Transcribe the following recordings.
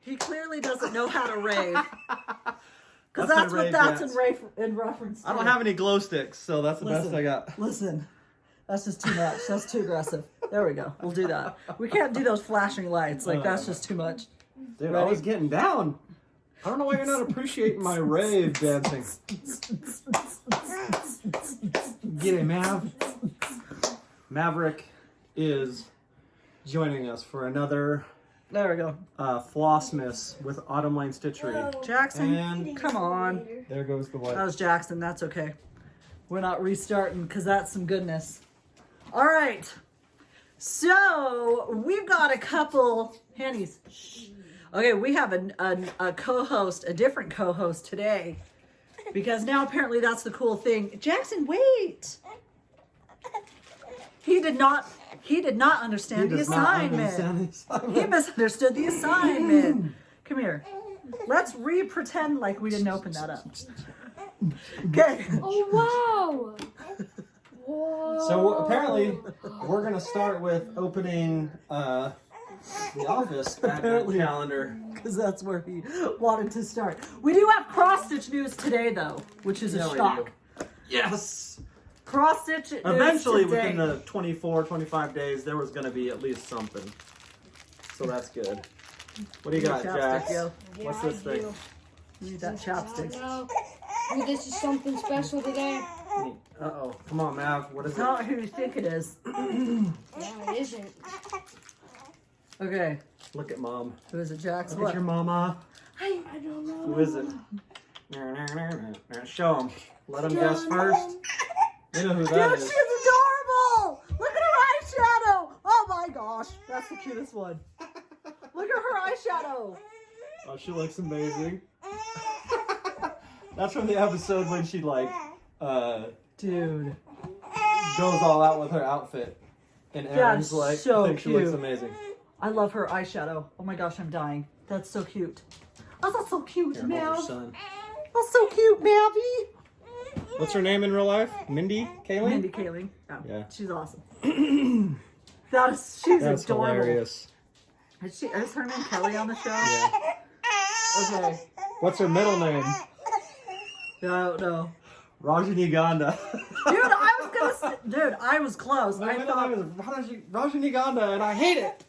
He clearly doesn't know how to rave. Because that's what that's in reference to. I don't have any glow sticks, so that's the best I got. Listen, that's just too much. That's too aggressive. There we go. We'll do that. We can't do those flashing lights. Like, that's just too much. Dude, ready? I was getting down. I don't know why you're not appreciating my rave dancing. Get it, Mav. Maverick is joining us for another... There we go. Flossmas with Autumn Lane Stitchery. Jackson, and come on. There goes the white. That was Jackson. That's okay. We're not restarting because that's some goodness. All right. So we've got a couple handies. Okay, we have a co-host, a different co-host today, because now apparently that's the cool thing. Jackson, wait. He did not understand the assignment. He misunderstood the assignment. Come here. Let's pretend like we didn't open that up. Okay. Oh, wow. Whoa. So apparently we're going to start with opening the office advent calendar. Because that's where he wanted to start. We do have cross-stitch news today, though, which is a shock. Yes. Cross-stitch news eventually today. within the 24, 25 days, there was going to be at least something. So that's good. What do you got, Jax? What's this thing? You need that chapstick. No. This is something special today. Uh-oh. Come on, Mav. What is It's not who you think it is. No, it isn't. Okay. Look at Mom. Who is it, Jax? Look at your mama. I don't know. Who is it? Show them. Let them guess first. You know who that Dude, is. she's adorable! Look at her eyeshadow! Oh my gosh, that's the cutest one. Look at her eyeshadow. Oh, she looks amazing. That's from the episode when she dude, goes all out with her outfit. And Aaron's like, so I think she cute. looks amazing. I love her eyeshadow. Oh my gosh, I'm dying. That's so cute. Oh, that's so cute, Here, hold your Mav. son. That's so cute, Mavy. What's her name in real life? Mindy Kaling? Mindy Kaling. Yeah. She's awesome. She's That's adorable. hilarious. Is her name Kelly on the show? Yeah. Okay. What's her middle name? I don't know. Rajanigonda. Dude, I was close. My middle name is Rajanigonda, and I hate it.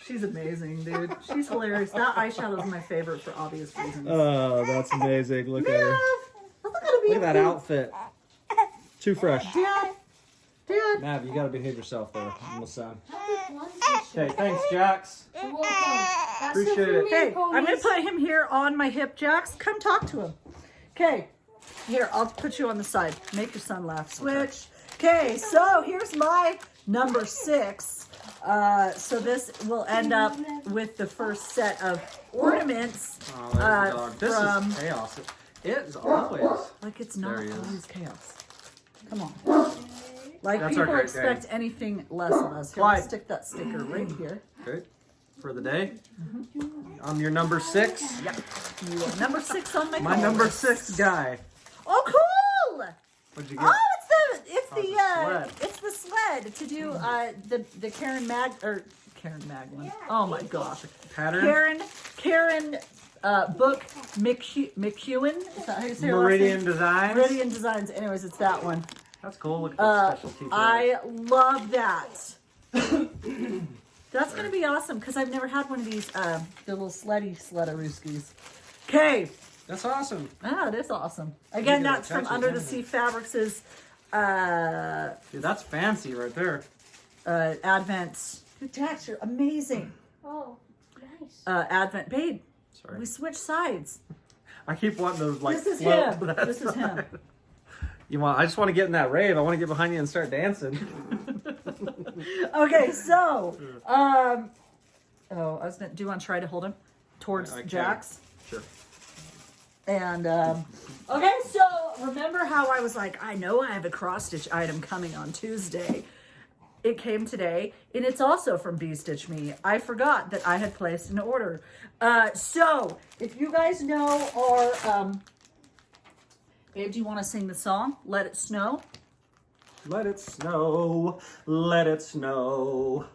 She's amazing, dude. She's hilarious. That eyeshadow is my favorite for obvious reasons. Oh, that's amazing. Look at her. Look at that outfit. Too fresh. Dad. Mav, you gotta behave yourself there. Almost son. Okay, thanks, Jax. You're welcome. Appreciate it. Hey, I'm gonna put him here on my hip, Jax. Come talk to him. Okay. Here, I'll put you on the side. Make your son laugh. Switch. Okay, so here's my number 6. So this will end up with the first set of ornaments. Oh, there's the dog. This is chaos. It is always. Like it's not There he is. always chaos. Come on. Like That's our people great expect day. anything less of us. Here, Clyde. I'll stick that sticker right here. Okay. For the day. I'm your number 6. Yep. You are number 6 on my My call number list. 6 guy. Oh, cool! What'd you get? Oh, it's the sled to do the Karen Maglin. Oh my gosh. Pattern? Karen book McEwen. Is that how you say her last Meridian name? Designs. Meridian Designs. Anyways, it's that one. That's cool. Look at that specialty. I love that. That's gonna be awesome because I've never had one of these the little sleddarooskies. Okay. That's awesome. Ah, it is awesome. Again, Look at that's that from texture, Under the isn't Sea it? Fabrics' Dude, that's fancy right there. Advent. Good texture, amazing. Oh, nice. Advent, babe. Sorry. We switched sides. I keep wanting to This is float him. to that This is him. side. I just want to get in that rave. I want to get behind you and start dancing. Okay, so I was gonna. Do you want to try to hold him towards I can. Jax? Sure. And okay, so remember how I was like, I know I have a cross stitch item coming on Tuesday. It came today, and it's also from Bee Stitch Me. I forgot that I had placed an order. So if you guys know our babe, do you want to sing the song "Let It Snow"? Let it snow. Let it snow.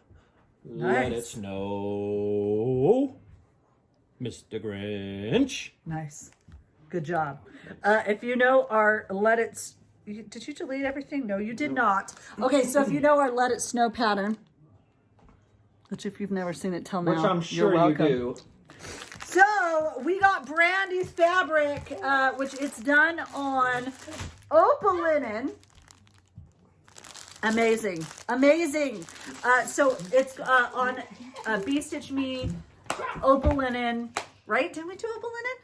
Let it Nice. snow. Mr. Grinch. Nice. Good job. If you know our Let It... Did you delete everything? No, you did not. Okay, so if you know our Let It Snow pattern, which if you've never seen it till now, Which I'm sure you're you welcome. do. So we got Brandy's fabric, which it's done on Opal linen. Amazing, amazing. So it's on Bee Stitch Me, Opal linen, right? Didn't we do Opal linen?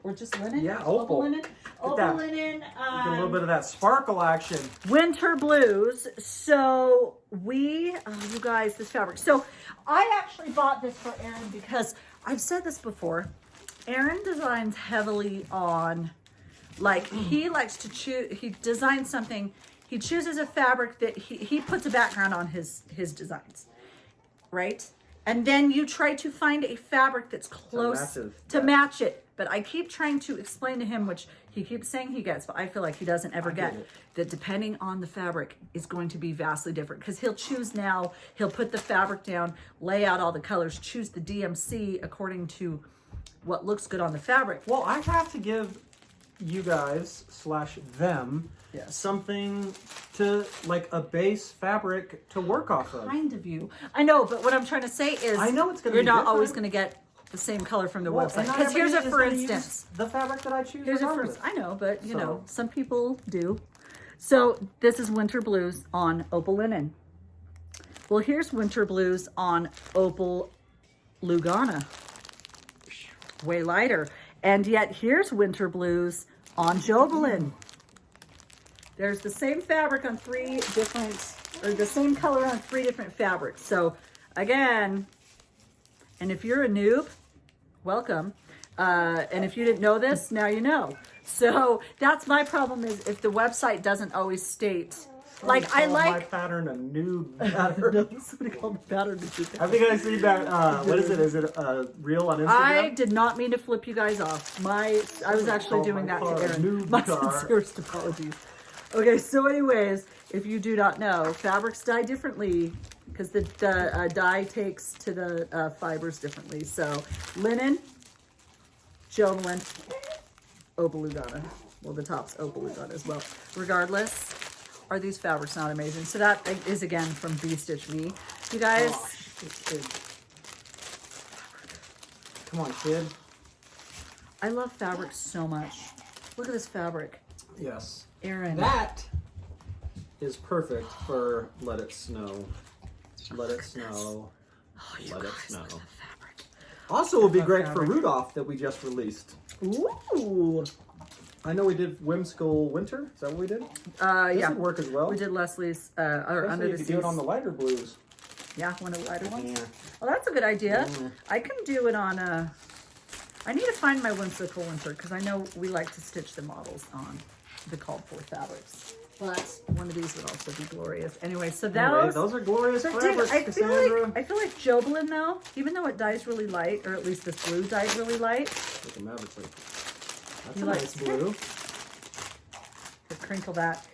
Or just linen? Yeah, opal. Linen. Opal that. linen. Get a little bit of that sparkle action. Winter blues. So you guys, this fabric. So I actually bought this for Aaron because I've said this before. Aaron designs heavily on, like, he likes to choose, he designs something, he chooses a fabric that he puts a background on his designs, right? And then you try to find a fabric that's close to match it. But I keep trying to explain to him, which he keeps saying he gets, but I feel like he doesn't ever get, that depending on the fabric is going to be vastly different. Because he'll choose now, he'll put the fabric down, lay out all the colors, choose the DMC according to what looks good on the fabric. Well, I have to give you guys / them something to, like, a base fabric to work off of. Kind of you. I know, but what I'm trying to say is, I know it's going to you're be not different. always going to get the same color from the Well, website. and not Because here's a everybody for is gonna instance. use the fabric that I choose. Here's a regardless. first. I know, but you know, So- some people do. So this is winter blues on Opal linen. Well, here's winter blues on Opal Lugana. Way lighter. And yet here's winter blues on Jobelin. There's the same fabric on the same color on 3 different fabrics. So again, and if you're a noob, welcome. And if you didn't know this, now you know. So that's my problem, is if the website doesn't always state, like, I Call my like, pattern a new pattern. somebody called the pattern. I think I see that. What is it? Is it a reel on Instagram? I did not mean to flip you guys off. I was actually doing that to Aaron. My sincerest apologies. Okay, so anyways, if you do not know, fabrics dye differently because the dye takes to the fibers differently. So linen, Jobelin, Opal Lugana. Well, the top's Opal Lugana as well. Regardless, are these fabrics not amazing? So that is again from Bee Stitch Me. You guys. Oh, it's good. Come on, kid. I love fabric so much. Look at this fabric. Yes. Aaron. That is perfect for Let It Snow. Let It Snow. Oh, you Let It guys, Snow. look at the fabric. Also would be love great for fabric. Rudolph that we just released. Ooh. I know we did Whimsical Winter. Is that what we did? This Yeah. would work as well. We did Leslie's, or Especially Under the if you Seas. do it on the lighter blues. Yeah, one of the lighter ones. Yeah. Well, that's a good idea. Yeah. I can do it on I need to find my Whimsical Winter because I know we like to stitch the models on the called for fabrics. But one of these would also be glorious. Anyway, so Those are glorious But dude, fabrics, Cassandra. I feel like Jobelin though, even though it dyes really light, or at least this blue dyes really light. Look at Mavericks, like, that's You a like nice blue. Crinkle that.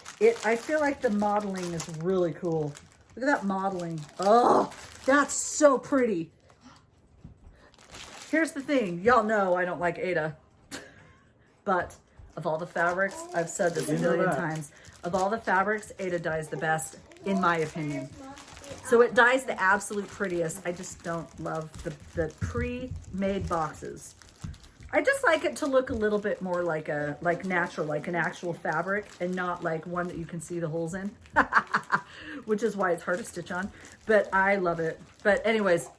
I feel like the modeling is really cool. Look at that modeling. Oh, that's so pretty. Here's the thing. Y'all know I don't like Ada. But of all the fabrics, I've said this a You know million that. times. Of all the fabrics, Ada dyes the best, in my opinion. So it dyes the absolute prettiest. I just don't love the pre-made boxes. I just like it to look a little bit more like natural, like an actual fabric, and not like one that you can see the holes in, which is why it's hard to stitch on. But I love it. But anyways,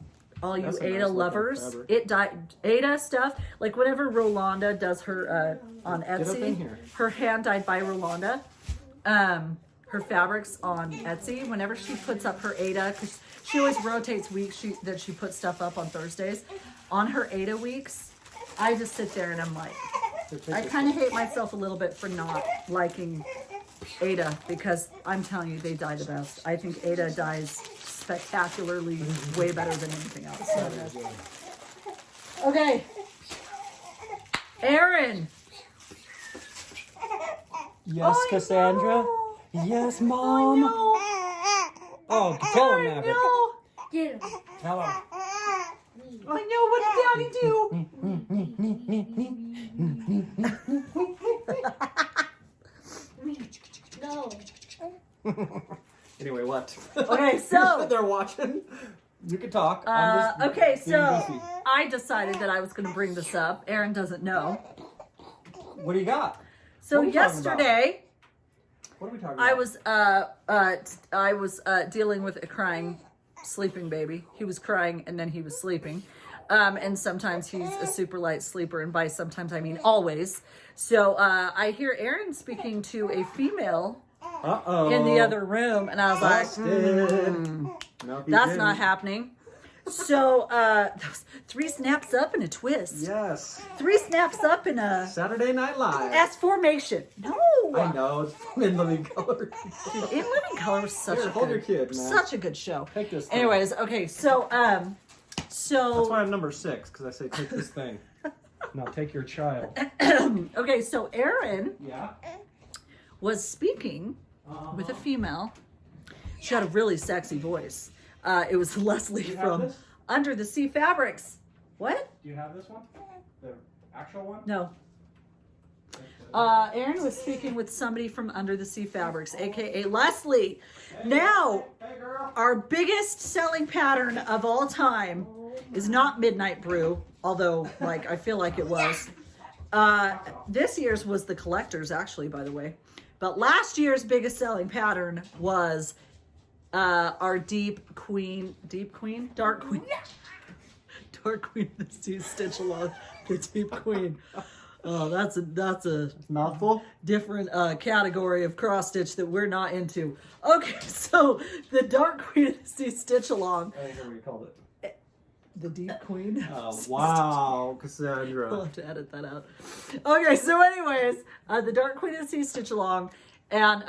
all you That's a Ada nice looking lovers, fabric. Ada stuff, like whenever Rolanda does her on Get up in Etsy, here. her hand dyed by Rolanda, her fabrics on Etsy, whenever she puts up her Ada, because she always rotates weeks that she puts stuff up on Thursdays. On her Ada weeks, I just sit there and I'm like, I kind of hate myself a little bit for not liking Ada, because I'm telling you, they dye the best. I think Ada dyes spectacularly way better than anything else. Okay. Aaron. Yes, Oh, Cassandra. no. Yes, Mom. Oh, Oh, tell him, no. Maverick. No. Get him. Tell him. Daddy. I know, what did Daddy do? No. Anyway, what? Okay, so they're watching. You can talk. okay, being so goofy. I decided that I was going to bring this up. Aaron doesn't know. What do you got? So What are we talking about? yesterday, What are we talking about? I was dealing with a crying, sleeping baby. He was crying and then he was sleeping. And sometimes he's a super light sleeper, and by sometimes I mean always. So I hear Aaron speaking to a female in the other room, and I was like, Nope, you that's didn't. not happening. So those 3 snaps up and a twist. Yes. 3 snaps up and a Saturday Night Live. S formation. No. I know. It's in living color. Dude, In Living Color was such Here, a hold good, your kid, man. such a good show. Take this thing. Anyways, okay, so That's why I'm number 6, because I say take this thing. Now take your child. okay, so Aaron Yeah. was speaking with a female. She had a really sexy voice. It was Leslie You have from this? Under the Sea Fabrics. What? Do you have this one? The actual one? No. Aaron was speaking with somebody from Under the Sea Fabrics, aka Leslie. Now, Hey, girl. our biggest selling pattern of all time is not Midnight Brew, although like I feel like it was. This year's was the collector's, actually, by the way. But last year's biggest selling pattern was our Dark Queen, Dark Queen of the Sea Stitch Along, the Deep Queen. Oh, that's a Mouthful? different category of cross stitch that we're not into. Okay, so the Dark Queen of the Sea Stitch Along, I think that's what you called it. the Deep Queen. Oh, wow, I'll Cassandra. have to edit that out. Okay, so anyways, the Dark Queen of the Sea Stitch Along, and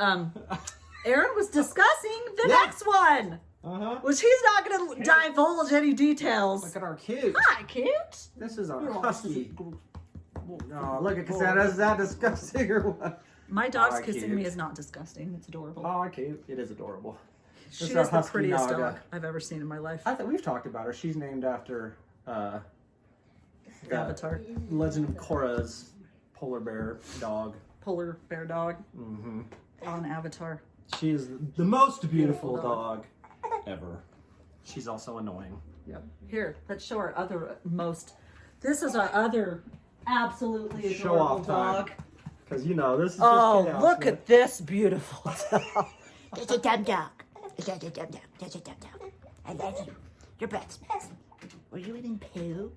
Aaron was discussing the Yeah. next one, Uh-huh. which he's not going to divulge any details. Look at our cute. Hi, cute. This is our husky. Oh, look at Cassandra. Is that disgusting or what? My dog's Oh, kissing cute. me is not disgusting. It's adorable. Oh, cute. It is adorable. She is is our the husky prettiest Naga. dog I've ever seen in my life. I think we've talked about her. She's named after the Avatar. Legend of Korra's polar bear dog. Polar bear dog Mm-hmm. on Avatar. She is the most beautiful Beautiful dog ever. She's also annoying. Yep. Here, let's show our other most. This is our other absolutely Show adorable off time. dog. Because, you know, this is Oh, just look at this beautiful dog. There's a dumb dog. There's a dumb dog. There's a dumb dog. I love you. Your breath smells. Were you eating poo?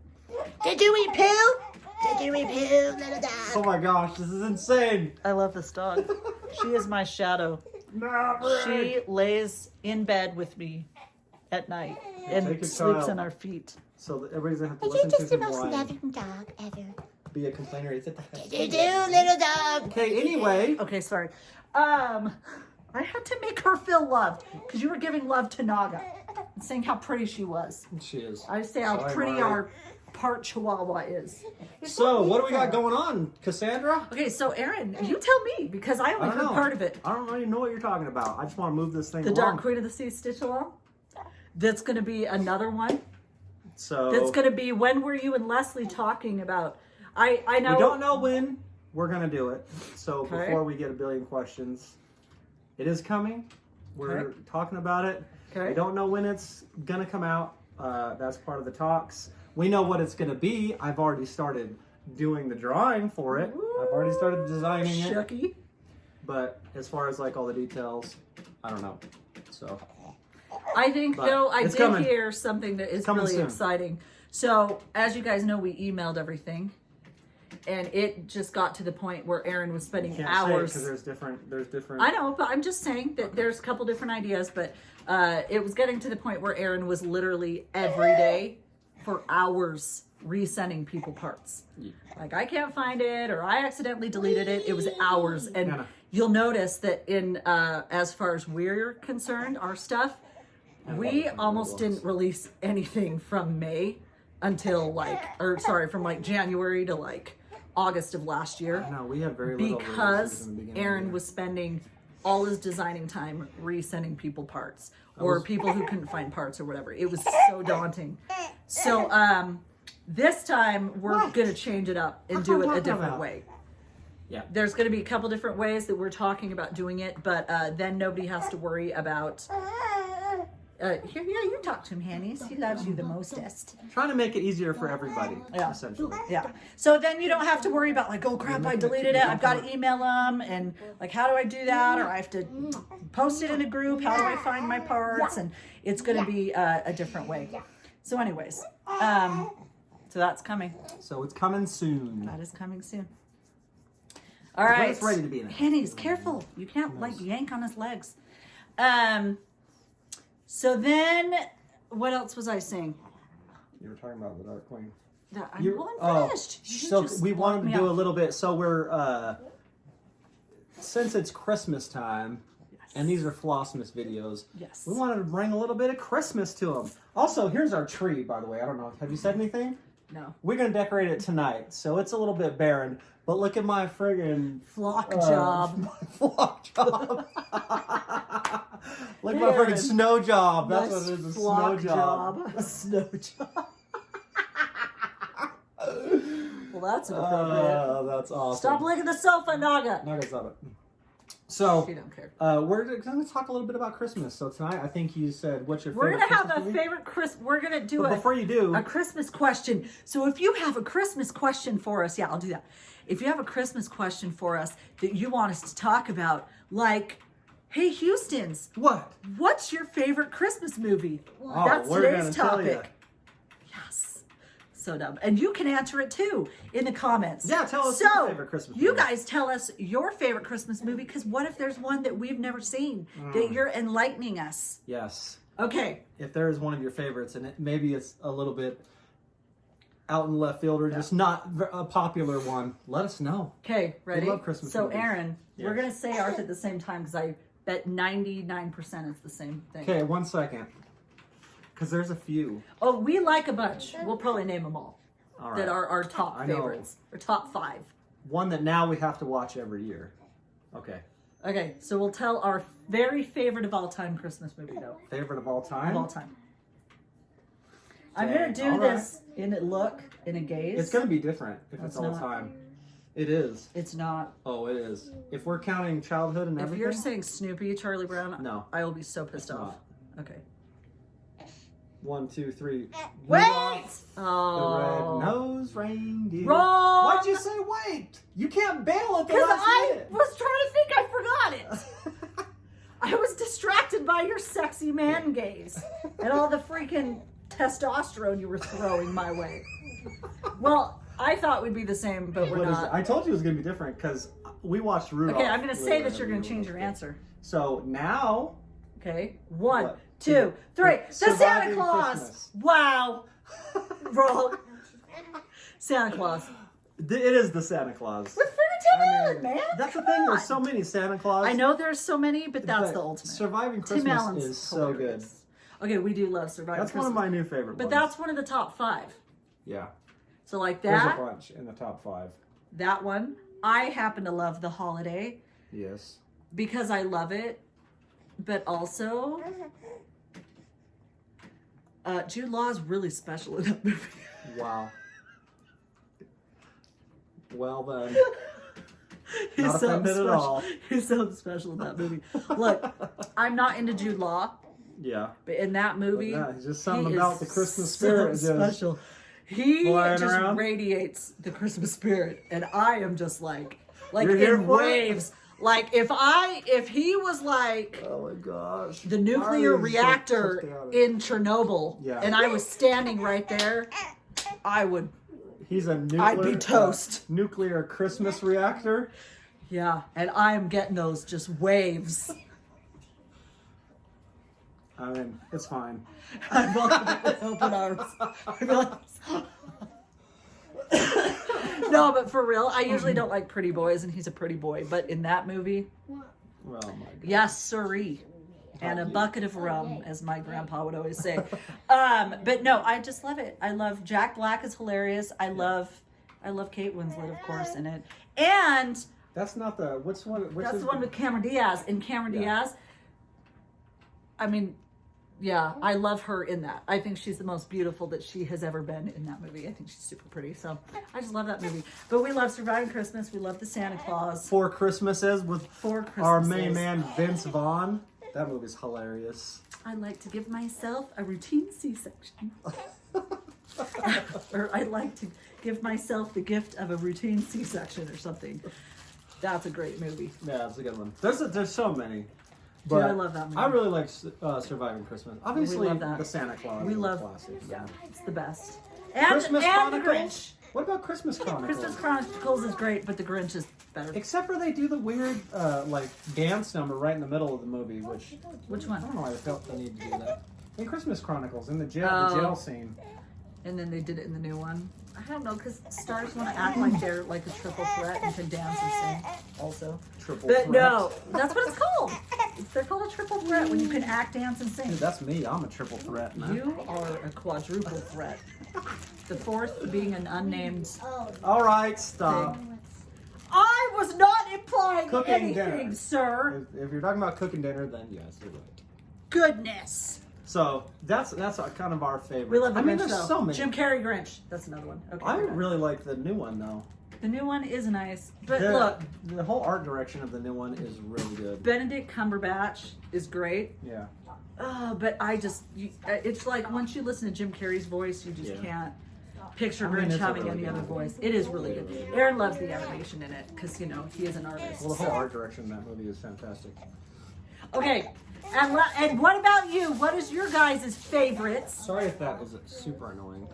Did you eat poo? Did you eat poo, little Oh dog? my gosh, this is insane. I love this dog. She is my shadow. She lays in bed with me at night and Take your sleeps child. on our feet. So that everybody's going to have to Are you listen just to the him most whine. loving dog ever? Be a complainer. Is it Did you do, little dog? Okay, anyway. Okay, sorry. I had to make her feel loved because you were giving love to Naga and saying how pretty she was. She is. I say how Sorry, pretty Marty. our part Chihuahua is. So, what do we got going on, Cassandra? Okay, so Aaron, you tell me because I I only don't heard know. part of it. I don't really know what you're talking about. I just want to move this thing The along. Dark Queen of the Sea Stitch Along. That's going to be another one. So, That's going to be when were you and Leslie talking about? I know. we don't know when we're going to do it. So, Okay. before we get a billion questions, it is coming. We're Okay. talking about it. Okay. We don't know when it's going to come out. That's part of the talks. We know what it's going to be. I've already started doing the drawing for it. I've already started designing it. Shucky. But as far as like all the details, I don't know. So, I think But though I it's did coming. hear something that is Coming really soon. exciting. So as you guys know, we emailed everything, and it just got to the point where Aaron was spending can't hours. say because there's different. I know, but I'm just saying that there's a couple different ideas, but it was getting to the point where Aaron was literally every day for hours resending people parts. Like I can't find it or I accidentally deleted it. It was hours. And Yeah. you'll notice that in as far as we're concerned, our stuff, we almost didn't release anything from May until from like January to like August of last year. No, we had very little Because releases in the beginning of the Aaron year. was spending all his designing time resending people parts or people who couldn't find parts or whatever. It was so daunting. So this time we're going to change it up and do it a different way. Yeah. There's going to be a couple different ways that we're talking about doing it, but then nobody has to worry about... here, you talk to him, Hannies. He loves you the mostest. Trying to make it easier for everybody, essentially. Yeah. So then you don't have to worry about like, oh crap, I deleted it. I've got to email them. And like, how do I do that? Or I have to post it in a group. How do I find my parts? And it's going to be a different way. So anyways, so that's coming. So it's coming soon. That is coming soon. All right. It's ready to be in it. Hannies, careful. You can't like yank on his legs. So then, what else was I saying? You were talking about the Dark Queen. I'm finished. So we wanted to do a little bit. So we're since it's Christmas time, and these are Flossmas videos. Yes. We wanted to bring a little bit of Christmas to them. Also, here's our tree, by the way. I don't know. Have you said anything? No. We're gonna decorate it tonight, so it's a little bit barren. But look at my friggin' Flock job. My flock job. Look at my friggin' snow job. That's what it is, a snow job. A snow job. Well, that's inappropriate. Oh, that's awesome. Stop licking the sofa, Naga. Naga, stop it. So, She don't care. we're going to talk a little bit about Christmas. So tonight, I think you said, what's your We're favorite gonna have Christmas a movie? favorite We're gonna do But before you do, a Christmas question. So if you have a Christmas question for us, yeah, I'll do that. If you have a Christmas question for us that you want us to talk about, like, hey, Houston's, what's your favorite Christmas movie? Oh, That's we're today's gonna tell ya. topic. Yes. So dumb. And you can answer it too in the comments. Yeah, tell us your favorite Christmas movie. You guys tell us your favorite Christmas movie, because what if there's one that we've never seen that you're enlightening us? Yes. Okay. If there is one of your favorites, and maybe it's a little bit out in left field or just not a popular one, let us know. Okay, ready? We love Christmas so movies. Aaron, Yes. we're going to say ours at the same time because I bet 99% it's the same thing. Okay, 1 second. Because there's a few. Oh, we like a bunch. We'll probably name them all. All right. That are our top I know. favorites. Or top 5. One that now we have to watch every year. Okay. Okay, so we'll tell our very favorite of all time Christmas movie though. Favorite of all time? Of all time. I'm Dang, going to do all right. this in a look, in a gaze. It's going to be different if It's it's all not. time. It is. It's not. Oh, it is. If we're counting childhood and If everything. you're saying Snoopy, Charlie Brown, No. I will be so pissed It's off. Okay. 1, 2, 3. Wait! Rudolph Oh. the red-nosed reindeer. Wrong! Why'd you say wait? You can't bail at the Because last I minute. was trying to think, I forgot it. I was distracted by your sexy man gaze and all the freaking testosterone you were throwing my way. Well, I thought we'd be the same, but we're What is it? not. I told you it was going to be different because we watched Rudolph. Okay, I'm going to say that the you're going Red-Nosed to change your Reindeer. answer. So now, Okay, 1, What? 2, 3. The Santa Surviving Claus. Christmas. Wow. Wrong. Santa Claus. it is the Santa Claus. With freaking Tim Allen, man. That's the Come thing. on. There's so many Santa Claus. I know there's so many, but that's but the ultimate. Surviving Tim Christmas Allen's is so good. hilarious. Okay, we do love Surviving That's Christmas. one of my new favorite But ones. that's one of the top 5. Yeah. So like There's a that, bunch in the top 5. that one. I happen to love The Holiday Yes. because I love it, but also Jude Law is really special in that movie. Wow. Well then. He's Not offended at special. all. He's so special in that movie. Look, I'm not into Jude Law, Yeah. but in that movie, But yeah, just something he about is the Christmas so spirit just special. He flying just around. radiates the Christmas spirit, and I am just like You're here in for it? waves. Like if he was like Oh my gosh. the nuclear Why are you so reactor chaotic? in Chernobyl, Yeah. and I was standing right there, I would, He's a nuclear. I'd be toast. Nuclear Christmas reactor. yeah, and I'm getting those just waves. I mean, it's fine. I welcome it with open arms. I'd be like, no, but for real, I usually don't like pretty boys, and he's a pretty boy. But in that movie, Oh my god. yes, sirree. And a bucket of rum, as my grandpa would always say. But no, I just love it. I love Jack Black is hilarious. I love Kate Winslet, of course, in it. And That's not the, which one? Which That's is the one with Cameron Diaz. And Cameron Diaz, I mean, yeah, I love her in that. I think she's the most beautiful that she has ever been in that movie. I think she's super pretty. So I just love that movie. But we love Surviving Christmas. We love the Santa Claus. Four Christmases with Four Christmases. our main man, Vince Vaughn. That movie's hilarious. I like to give myself a routine C-section. Or I like to give myself the gift of a routine C-section or something. That's a great movie. Yeah, that's a good one. There's so many. Dude, I love that movie. I really like Surviving Christmas. Obviously, love that. the Santa Claus. We is love, classic. yeah, it's the best. And, Christmas and the Chronicles? Grinch. What about Christmas Chronicles? Christmas Chronicles is great, but the Grinch is better. Except for they do the weird like dance number right in the middle of the movie, which Which I one? don't know why I felt the need to do that. In Christmas Chronicles, in the Oh. jail scene. And then they did it in the new one. I don't know, because stars want to act like they're like a triple threat and can dance and sing also. Triple But threat. no, that's what it's called. They're called a triple threat when you can act, dance, and sing. Dude, that's me. I'm a triple threat, man. You are a quadruple threat. The fourth being an unnamed. All right, stop. I was not implying Cooking anything, dinner. sir. If you're talking about cooking dinner, then yes, you're right. Goodness. So that's kind of our favorite. We love the I mean, Grinch, there's though. so many. Jim Carrey Grinch. That's another one. Okay. I we're done. really like the new one though. The new one is nice, but the, look, the whole art direction of the new one is really good. Benedict Cumberbatch is great. Yeah. But it's like once you listen to Jim Carrey's voice, you just can't picture I mean, Grinch it's a having really any good other movie. voice. It is really good. Aaron loves the animation in it because, you know, he is an artist. Well, the whole so. art direction in that movie is fantastic. Okay, and what about you? What is your guys' favorites? Sorry if that was super annoying.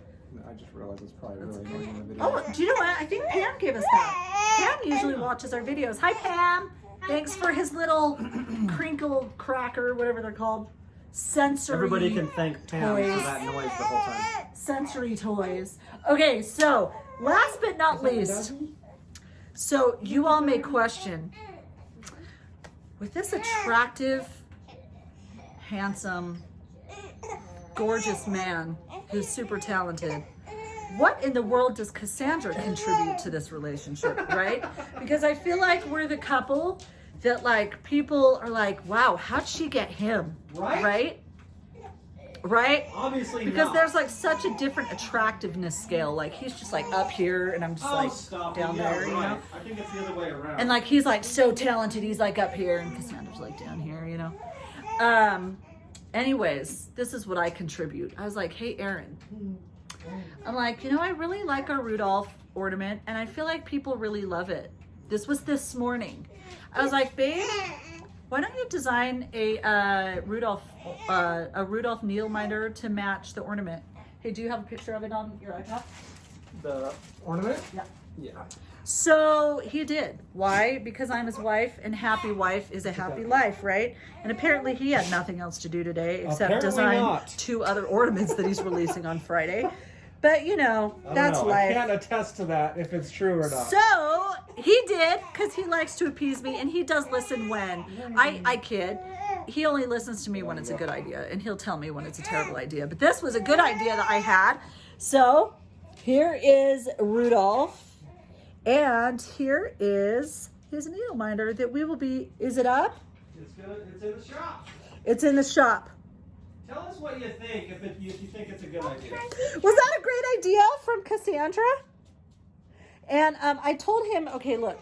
I just realized it's probably really annoying in the video. Oh, do you know what? I think Pam gave us that. Pam usually watches our videos. Hi, Pam. Thanks for his little crinkle cracker, whatever they're called. Sensory. Everybody can thank Pam toys. for that noise the whole time. Sensory toys. Okay, so last but not least, so you all may question, with this attractive, handsome, gorgeous man who's super talented, what in the world does Cassandra contribute to this relationship, right? Because I feel like we're the couple that like people are like, wow, how'd she get him? Right? Right? Obviously Because not. there's like such a different attractiveness scale. Like he's just like up here and I'm just like down there, you know? I think it's the other way around. And like he's like so talented, he's like up here and Cassandra's like down here, you know? Anyways, this is what I contribute. I was like, hey Aaron. I'm like, you know, I really like our Rudolph ornament and I feel like people really love it. This was this morning. I was like, babe, why don't you design a Rudolph needle minder to match the ornament? Hey, do you have a picture of it on your iPad? The ornament? Yeah. Yeah. So he did. Why? Because I'm his wife, and happy wife is a happy life, right? And apparently he had nothing else to do today except Apparently design not. 2 other ornaments that he's releasing on Friday. But you know, I don't that's know. life. I can't attest to that if it's true or not. So he did, because he likes to appease me, and he does listen when I kid. He only listens to me when it's a good idea, and he'll tell me when it's a terrible idea. But this was a good idea that I had. So here is Rudolph, and here is his needle minder that we will be. Is it up? It's in the shop. It's in the shop. Tell us what you think if you think it's a good idea. Was that a great idea from Cassandra? And I told him, okay, look,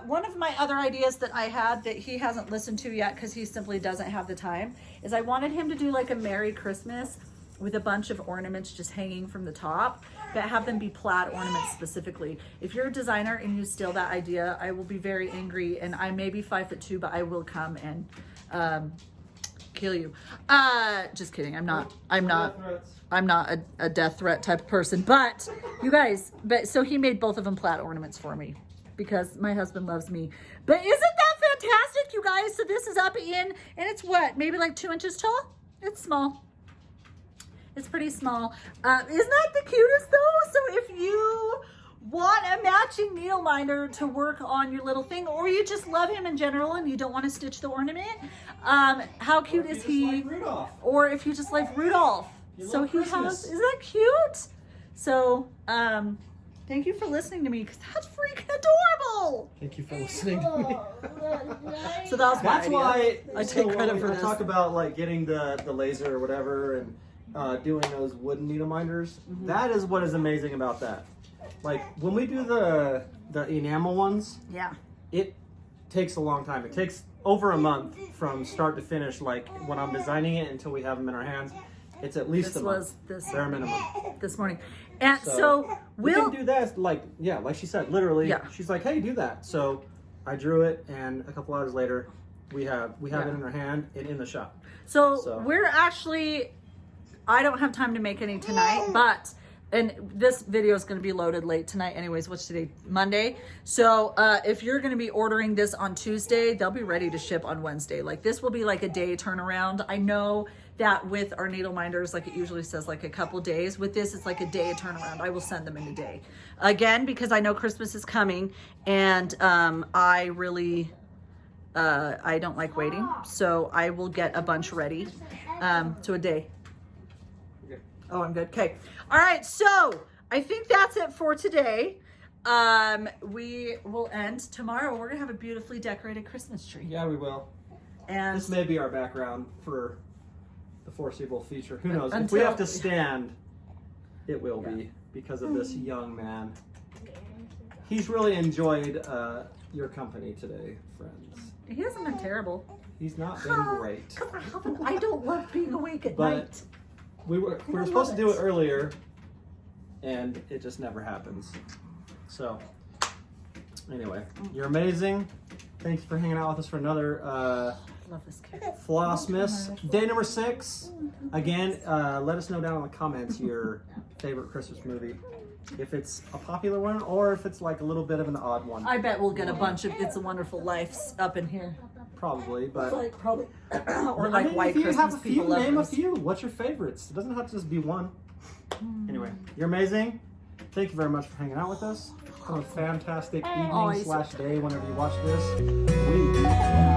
one of my other ideas that I had that he hasn't listened to yet because he simply doesn't have the time is I wanted him to do like a Merry Christmas with a bunch of ornaments just hanging from the top, but have them be plaid ornaments specifically. If you're a designer and you steal that idea, I will be very angry, and I may be 5'2", but I will come and kill you. Just kidding. I'm not a death threat type of person, but you guys, so he made both of them plaid ornaments for me because my husband loves me. But isn't that fantastic, you guys? So this is up in, and it's what, maybe like 2 inches tall? It's small. It's pretty small. Isn't that the cutest though? So if you want a matching needle minder to work on your little thing, or you just love him in general and you don't want to stitch the ornament, how cute is he? Like Rudolph. Or if you just like Rudolph. So he Christmas. has, isn't that cute? So thank you for listening to me because that's freaking adorable. Thank you for listening to me. So that was my That's idea. why I take credit for I this. talk about like getting the laser or whatever and doing those wooden needle minders. Mm-hmm. That is what is amazing about that. Like when we do the enamel ones, Yeah. it takes a long time. It takes over a month from start to finish. Like when I'm designing it until we have them in our hands, it's at least This a month. was this Bare minimum. this morning. And so we we'll can do that. Like she said, literally. Yeah. She's like, hey, do that. So I drew it, and a couple hours later, we have it in our hand and in the shop. So we're actually, I don't have time to make any tonight, but, and this video is going to be loaded late tonight anyways. What's today? Monday. So if you're going to be ordering this on Tuesday, they'll be ready to ship on Wednesday. Like this will be like a day turnaround. I know that with our needle minders, like it usually says like a couple days. With this, it's like a day turnaround. I will send them in a day. Again, because I know Christmas is coming and I really, I don't like waiting. So I will get a bunch ready to a day. Oh, I'm good. Okay. All right. So I think that's it for today. We will end tomorrow. We're going to have a beautifully decorated Christmas tree. Yeah, we will. And This may be our background for the foreseeable future. Who knows? If Until- we have to stand, it will be because of this young man. He's really enjoyed your company today, friends. he hasn't been terrible. He's not been great. I don't love being awake at But night. we were supposed to do it earlier, and it just never happens. So, anyway, you're amazing. Thanks for hanging out with us for another I love this kid. Flossmas. Day number 6. Again, let us know down in the comments your favorite Christmas movie. If it's a popular one or if it's like a little bit of an odd one. I bet we'll get a bunch of It's a Wonderful Life up in here. Probably, but Like probably, or I like mean, White if you Christmas. have a People few, love name a those. few. What's your favorites? It doesn't have to just be one. Anyway, you're amazing. Thank you very much for hanging out with us. Have a fantastic evening Always. / day whenever you watch this. We